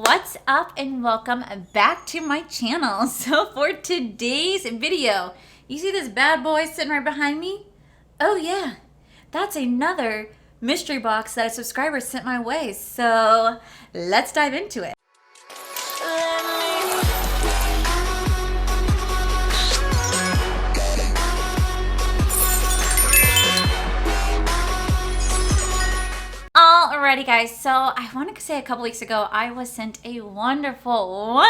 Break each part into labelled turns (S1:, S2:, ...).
S1: What's up and welcome back to my channel. So for today's video, you see this bad boy sitting right behind me? Oh yeah, that's another mystery box that a subscriber sent my way. So let's dive into it. Alrighty guys, so I want to say a couple weeks ago I was sent a wonderful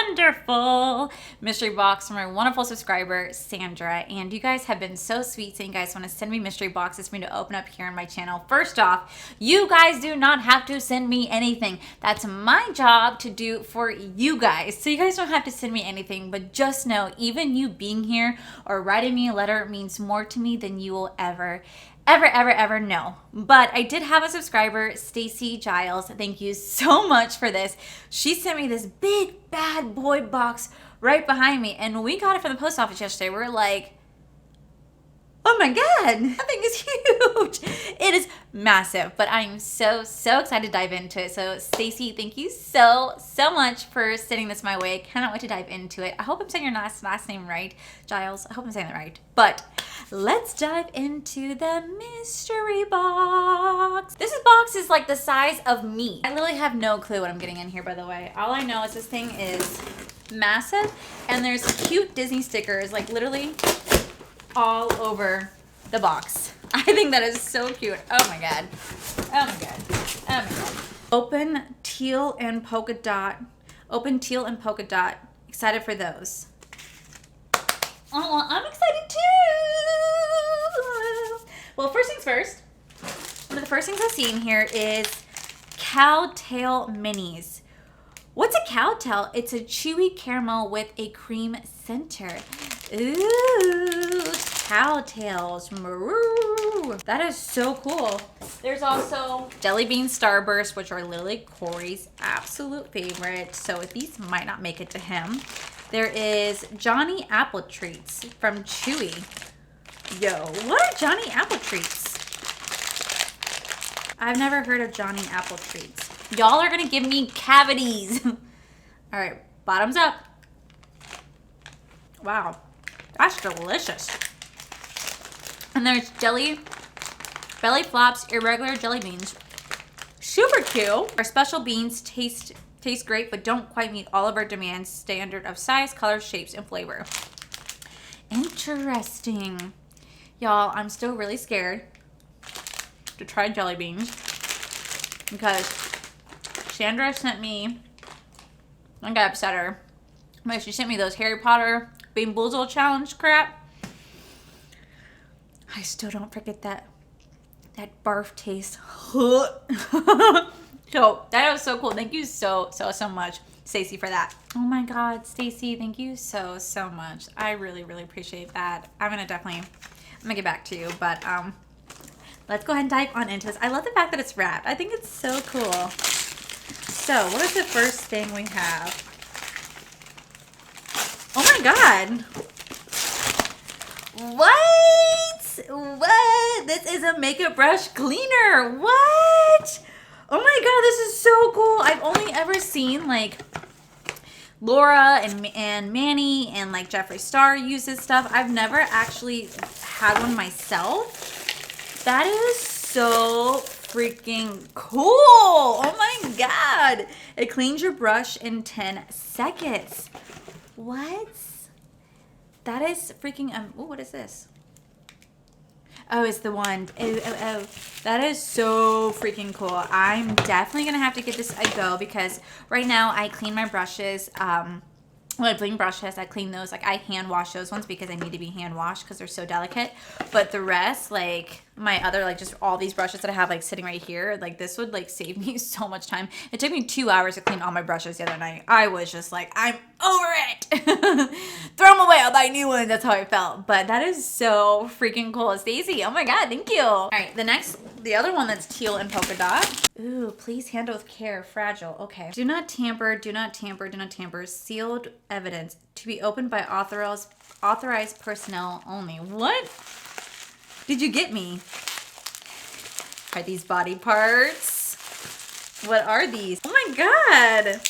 S1: mystery box from a wonderful subscriber, Sandra, and you guys have been so sweet saying you guys want to send me mystery boxes for me to open up here on my channel. First off, you guys do not have to send me anything. That's my job to do for you guys. So you guys don't have to send me anything, but just know even you being here or writing me a letter means more to me than you will ever know. But I did have a subscriber, Stacy Giles. Thank you so much for this. She sent me this big bad boy box right behind me, and when we got it from the post office yesterday, we were like, oh my god, that thing is huge. It is massive, but I'm so excited to dive into it. So Stacy, thank you so much for sending this my way. Cannot wait to dive into it. I hope I'm saying your last name right, Giles. I hope I'm saying that right. But let's dive into the mystery box. This box is like the size of me. I literally have no clue what I'm getting in here, by the way. All I know is this thing is massive, and there's cute Disney stickers, like literally all over the box. I think that is so cute. Oh my god. Oh my god. Oh my god. Open teal and polka dot. Open teal and polka dot. Excited for those. Oh, well, I'm excited too. Well, first things first. One of the first things I see in here is Cowtail Minis. What's a cowtail? It's a chewy caramel with a cream center. Ooh, cowtails. That is so cool. There's also jelly bean starburst, which are literally Corey's absolute favorite. So these might not make it to him. There is Johnny Apple Treats from Chewy. Yo, what are Johnny Apple Treats? I've never heard of Johnny Apple Treats. Y'all are gonna give me cavities. All right, bottoms up. Wow, that's delicious. And there's belly flops, irregular jelly beans. Super cute. Our special beans taste great, but don't quite meet all of our demands standard of size, color, shapes, and flavor. Interesting. Y'all, I'm still really scared to try jelly beans because Sandra sent me, I got upset her, but she sent me those Harry Potter Bean Boozled challenge crap. I still don't forget that barf taste. So that was so cool. Thank you so much, Stacy, for that. Oh my god, Stacy, thank you so much. I really appreciate that. I'm gonna get back to you, but let's go ahead and dive on into this. I love the fact that it's wrapped. I think it's so cool. So what is the first thing we have? Oh my god. What? This is a makeup brush cleaner. What? Oh my god, this is so cool. I've only ever seen like Laura and Manny and like Jeffree Star use this stuff. I've never actually had one myself. That is so freaking cool. Oh my god. It cleans your brush in 10 seconds. What? That is freaking, oh, what is this? Oh, it's the one. Oh. That is so freaking cool. I'm definitely going to have to give this a go because right now I clean my brushes. When I clean brushes, I clean those. Like I hand wash those ones because they need to be hand washed because they're so delicate. But the rest, like my other, like just all these brushes that I have like sitting right here, like this would like save me so much time. It took me 2 hours to clean all my brushes the other night. I was just like, I'm over it. Throw them away. I'll buy new ones. That's how I felt. But that is so freaking cool. Stacy, oh my god, thank you. All right, the other one that's teal and polka dot. Ooh, please handle with care. Fragile. Okay. Do not tamper. Do not tamper. Do not tamper. Sealed evidence to be opened by authorized personnel only. What did you get me? Are these body parts? What are these? Oh my god.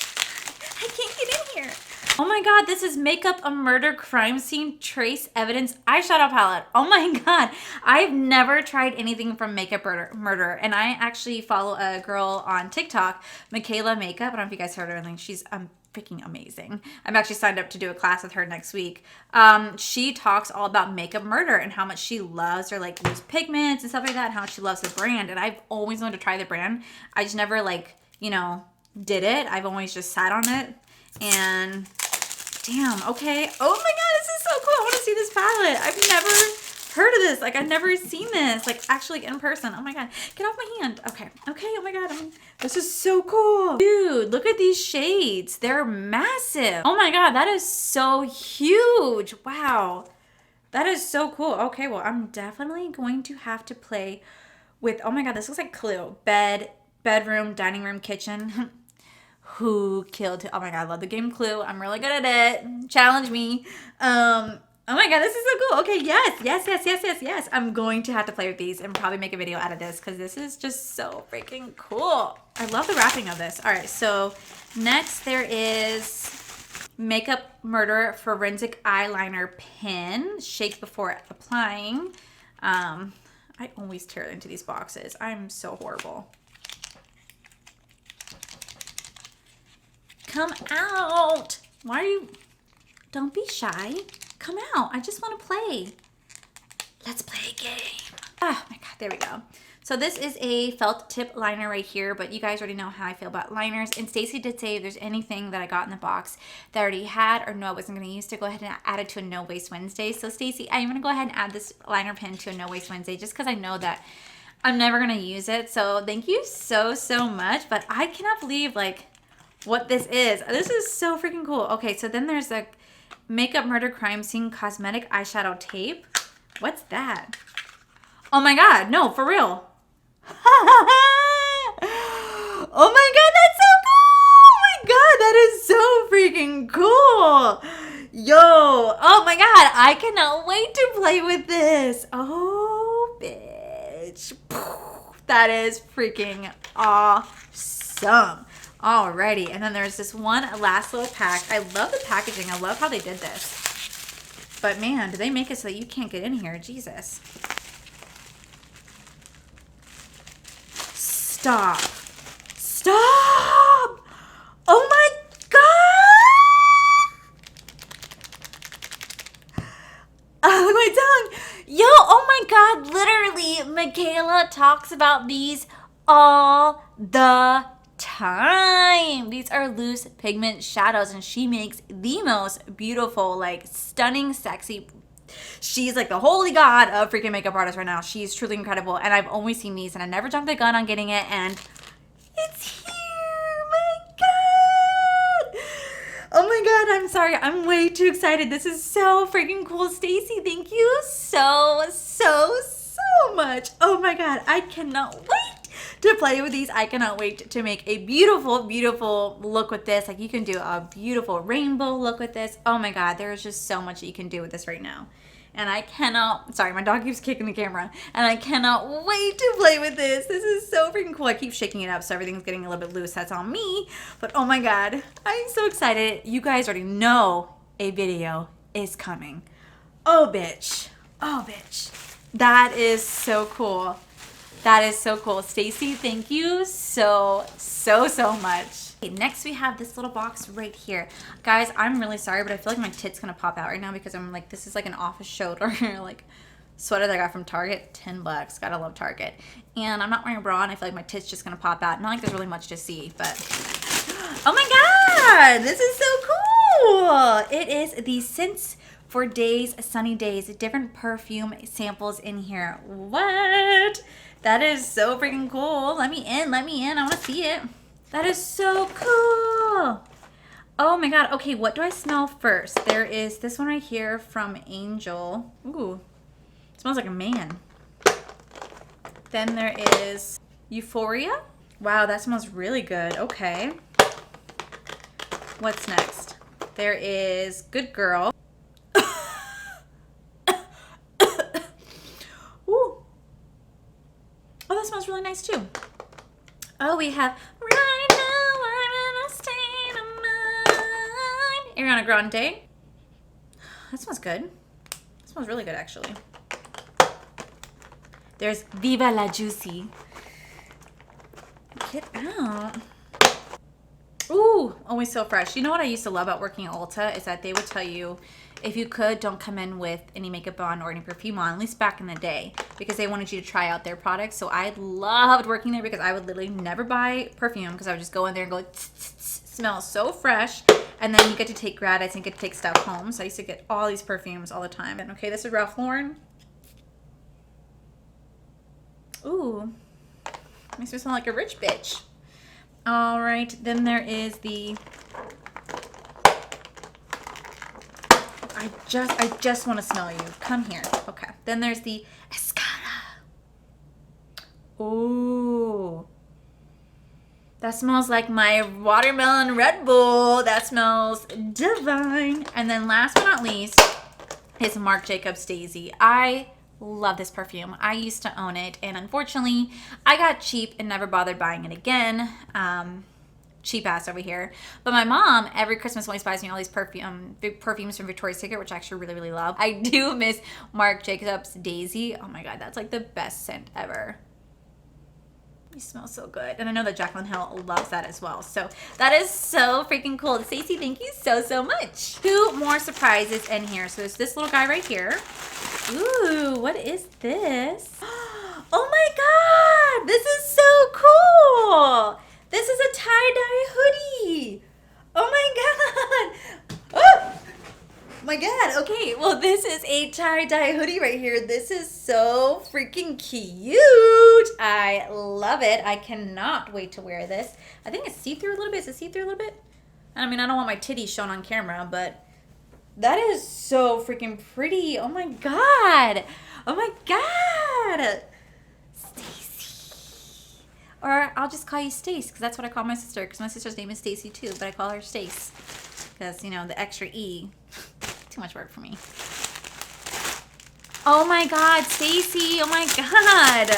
S1: I can't get in here. Oh my god, this is Makeup a Murder Crime Scene Trace Evidence Eyeshadow Palette. Oh my god. I've never tried anything from Makeup Murder. And I actually follow a girl on TikTok, Michaela Makeup. I don't know if you guys heard of her. Like, she's freaking amazing. I'm actually signed up to do a class with her next week. She talks all about Makeup Murder and how much she loves her like loose pigments and stuff like that, and how much she loves the brand. And I've always wanted to try the brand. I just never like, you know, did it. I've always just sat on it. And damn, okay. Oh my god, this is so cool. I want to see this palette. I've never heard of this. Like, I've never seen this, like, actually in person. Oh my god. Get off my hand. Okay. Okay. Oh my god. This is so cool. Dude, look at these shades. They're massive. Oh my god. That is so huge. Wow. That is so cool. Okay. Well, I'm definitely going to have to play with, oh my god, this looks like Clue. Bedroom, dining room, kitchen. Who killed it? Oh my god, I love the game Clue. I'm really good at it. Challenge me. Oh my god, this is so cool. Okay, yes. I'm going to have to play with these and probably make a video out of this because this is just so freaking cool. I love the wrapping of this. All right, so next there is Makeup Murder Forensic Eyeliner Pen. Shake before applying. I always tear into these boxes. I'm so horrible. Come out. Why are you? Don't be shy. Come out. I just want to play. Let's play a game. Oh my god, there we go. So this is a felt tip liner right here, but you guys already know how I feel about liners. And Stacy did say if there's anything that I got in the box that I already had or no I wasn't going to use, to go ahead and add it to a No Waste Wednesday. So Stacy, I'm going to go ahead and add this liner pen to a No Waste Wednesday just because I know that I'm never going to use it. So thank you so much. But I cannot believe like what this is. This is so freaking cool. Okay, so then there's a Makeup Murder Crime Scene Cosmetic Eyeshadow Tape. What's that? Oh my god, no, for real. Oh my god, that's so cool. Oh my god, that is so freaking cool. Yo, oh my god, I cannot wait to play with this. Oh, bitch. That is freaking awesome. Alrighty, and then there's this one last little pack. I love the packaging. I love how they did this. But man, did they make it so that you can't get in here? Jesus. Stop. Stop! Oh my god! Oh, my tongue. Yo, oh my god, literally, Michaela talks about these all the time. These are loose pigment shadows, and she makes the most beautiful, like stunning, sexy. She's like the holy god of freaking makeup artists right now. She's truly incredible, and I've only seen these, and I never jumped the gun on getting it, and it's here. My god. Oh my god, I'm sorry. I'm way too excited. This is so freaking cool. Stacy, thank you so much. Oh my god, I cannot wait to play with these. I cannot wait to make a beautiful look with this. Like, you can do a beautiful rainbow look with this. Oh my god, there is just so much that you can do with this right now. And I cannot, sorry, my dog keeps kicking the camera, and I cannot wait to play with this. This is so freaking cool. I keep shaking it up so everything's getting a little bit loose. That's on me. But oh my god, I'm so excited. You guys already know a video is coming. Oh bitch. Oh bitch. That is so cool. That is so cool. Stacy, thank you so much. Okay, next we have this little box right here. Guys, I'm really sorry, but I feel like my tit's gonna pop out right now because I'm like, this is like an office shoulder like sweater that I got from Target. $10. Gotta love Target. And I'm not wearing a bra, and I feel like my tit's just gonna pop out. Not like there's really much to see, but oh my god, this is so cool. It is the Scents for Days, Sunny Days, different perfume samples in here. What? That is so freaking cool. Let me in. I want to see it. That is so cool. Oh my god. Okay, what do I smell first? There is this one right here from Angel. Ooh, it smells like a man. Then there is Euphoria. Wow, that smells really good. Okay. What's next? There is Good Girl. Ooh. Oh, that smells really nice too. Oh, we have Right Now I'm in a State of Ariana Grande. That smells good. That smells really good, actually. There's Viva la Juicy. Get out. Ooh, always so fresh. You know what I used to love about working at Ulta is that they would tell you, if you could, don't come in with any makeup on or any perfume on, at least back in the day, because they wanted you to try out their products. So I loved working there because I would literally never buy perfume because I would just go in there and go, smell so fresh. And then you get to take gratis and get to take stuff home. So I used to get all these perfumes all the time. And okay, this is Ralph Lauren. Ooh, makes me sound like a rich bitch. All right, then there is the, I just want to smell you. Come here. Okay. Then there's the Escara. Ooh. That smells like my watermelon Red Bull. That smells divine. And then last but not least is Marc Jacobs Daisy. I love this perfume. I used to own it, and unfortunately I got cheap and never bothered buying it again. Cheap ass over here. But my mom every Christmas always buys me all these perfumes from Victoria's Secret, which I actually really, really love. I do miss Marc Jacobs Daisy. Oh my god, that's like the best scent ever. You smell so good. And I know that Jaclyn Hill loves that as well. So that is so freaking cool. Stacey, thank you so, so much. 2 more surprises in here. So there's this little guy right here. Ooh, what is this? Oh my god, this is so cool. This is a tie-dye hoodie. Oh my god. Oh my god. Okay, well, this is a tie-dye hoodie right here. This is so freaking cute. I love it. I cannot wait to wear this. I think it's see-through a little bit. Is it see-through a little bit? I mean, I don't want my titties shown on camera, but that is so freaking pretty. Oh my god. Oh my god. Stacy. Or I'll just call you Stace, because that's what I call my sister, because my sister's name is Stacy too, but I call her Stace. Because, you know, the extra E. Too much work for me. Oh my god, Stacy. Oh my god.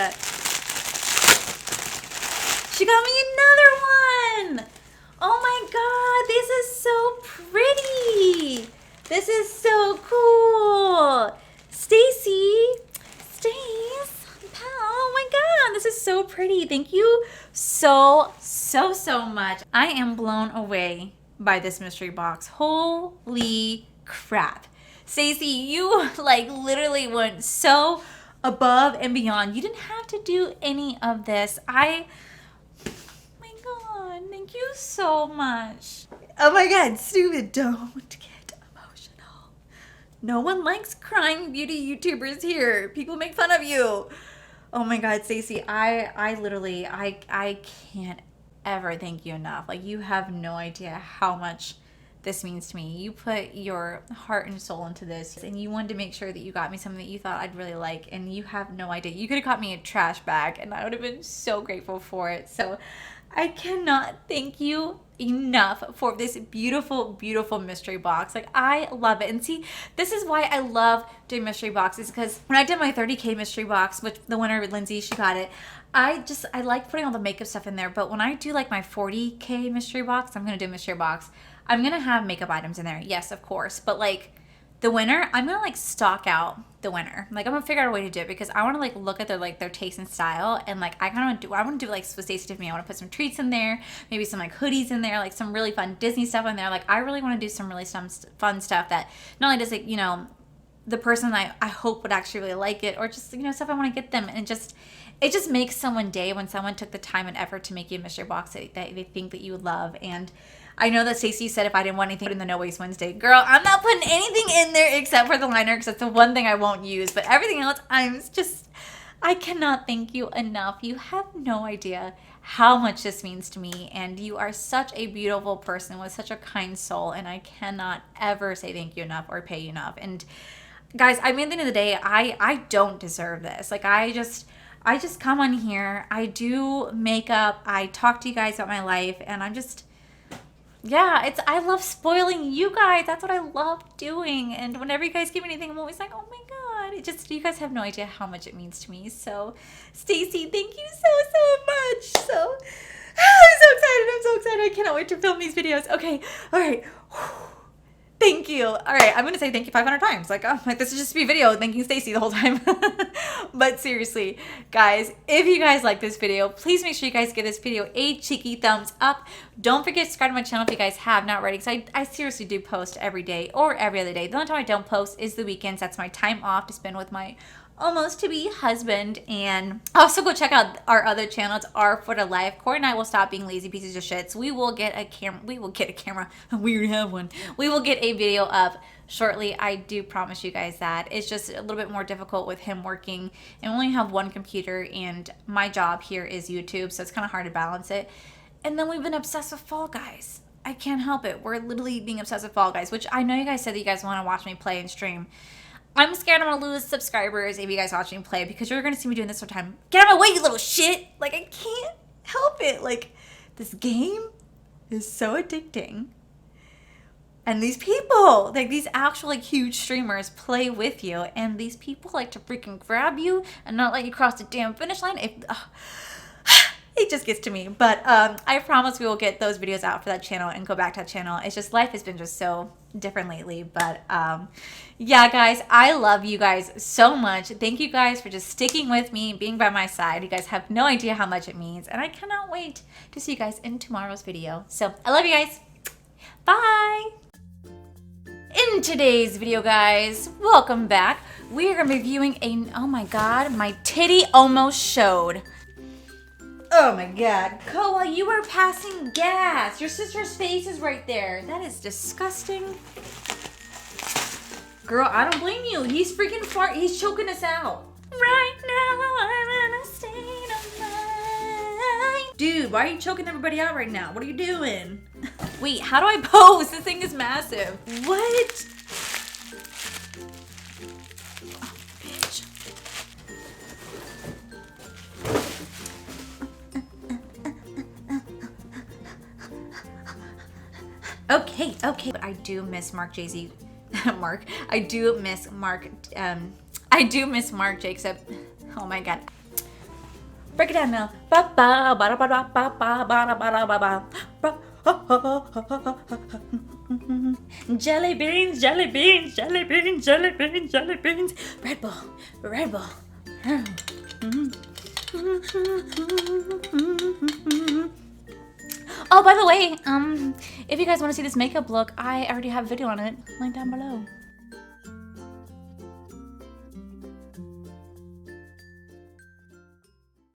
S1: She got me another one. Oh my god, this is so pretty. This is so cool. Stacy. Stace. Oh my god, this is so pretty. Thank you so much. I am blown away by this mystery box. Holy crap. Stacey, you like literally went so above and beyond. You didn't have to do any of this. Oh my god, thank you so much. Oh my god, stupid, don't get emotional. No one likes crying beauty YouTubers here. People make fun of you. Oh my god, Stacey, I literally can't ever thank you enough. Like, you have no idea how much this means to me. You put your heart and soul into this, and you wanted to make sure that you got me something that you thought I'd really like, and you have no idea. You could have got me a trash bag, and I would have been so grateful for it. So I cannot thank you enough for this beautiful, beautiful mystery box. Like, I love it. And see, this is why I love doing mystery boxes, because when I did my 30K mystery box, which the winner, Lindsay, she got it, I like putting all the makeup stuff in there. But when I do like my 40K mystery box, I'm going to do a mystery box, I'm going to have makeup items in there. Yes, of course. But like the winner, I'm going to like stock out the winner. Like, I'm going to figure out a way to do it, because I want to like look at their taste and style. And like, I want to do like what Stacey did for me. I want to put some treats in there, maybe some like hoodies in there, like some really fun Disney stuff in there. Like, I really want to do some really fun stuff that not only does it, you know, the person I hope would actually really like it, or just, you know, stuff I want to get them. And it just makes someone day when someone took the time and effort to make you a mystery box that they think that you would love. And I know that Stacey said if I didn't want anything in the No Waste Wednesday. Girl, I'm not putting anything in there except for the liner, because that's the one thing I won't use. But everything else, I cannot thank you enough. You have no idea how much this means to me. And you are such a beautiful person with such a kind soul. And I cannot ever say thank you enough or pay you enough. And guys, I mean, at the end of the day, I don't deserve this. Like, I just come on here. I do makeup. I talk to you guys about my life. And I'm just... yeah, I love spoiling you guys. That's what I love doing. And whenever you guys give me anything, I'm always like, oh my god. You guys have no idea how much it means to me. So, Stacey, thank you so much. So, I'm so excited. I cannot wait to film these videos. Okay, all right. Thank you. All right, I'm gonna say thank you 500 times. Like, oh, like this is just be a video thanking Stacy the whole time. But seriously, guys, if you guys like this video, please make sure you guys give this video a cheeky thumbs up. Don't forget to subscribe to my channel if you guys have not already, because I seriously do post every day or every other day. The only time I don't post is the weekends. That's my time off to spend with my almost to be husband. And also go check out our other channels, Are for the Life. Corey and I will stop being lazy pieces of shit. So we will get a camera. We already have one. We will get a video up shortly. I do promise you guys that. It's just a little bit more difficult with him working, and we only have one computer, and my job here is YouTube, so it's kind of hard to balance it. And then we've been obsessed with Fall Guys. I can't help it. We're literally being obsessed with Fall Guys, which I know you guys said that you guys want to watch me play and stream. I'm scared I'm gonna lose subscribers if you guys watch me play, because you're gonna see me doing this all the time. Get out of my way, you little shit! Like, I can't help it. Like, this game is so addicting. And these people, like these actual like huge streamers, play with you, and these people like to freaking grab you and not let you cross the damn finish line. It just gets to me. But I promise we will get those videos out for that channel and go back to that channel. It's just, life has been just so different lately. But yeah, guys, I love you guys so much. Thank you guys for just sticking with me, being by my side. You guys have no idea how much it means, and I cannot wait to see you guys in tomorrow's video. So I love you guys. Bye. In today's video, guys, welcome back. We are going to be viewing a, oh my god, my titty almost showed. Oh my god. Koa, you are passing gas. Your sister's face is right there. That is disgusting. Girl, I don't blame you. He's freaking he's choking us out. Right now, I'm in a state of mind. Dude, why are you choking everybody out right now? What are you doing? Wait, how do I pose? This thing is massive. What? Oh, bitch. Okay. But I do miss Mark Jay-Z. Mark. I do miss Mark. I do miss Mark Jacob. Oh my god. Break it down now. Jelly beans, jelly beans, jelly beans, jelly beans, jelly beans. Red Bull, Red Bull. Oh, by the way, if you guys want to see this makeup look, I already have a video on it. Link down below.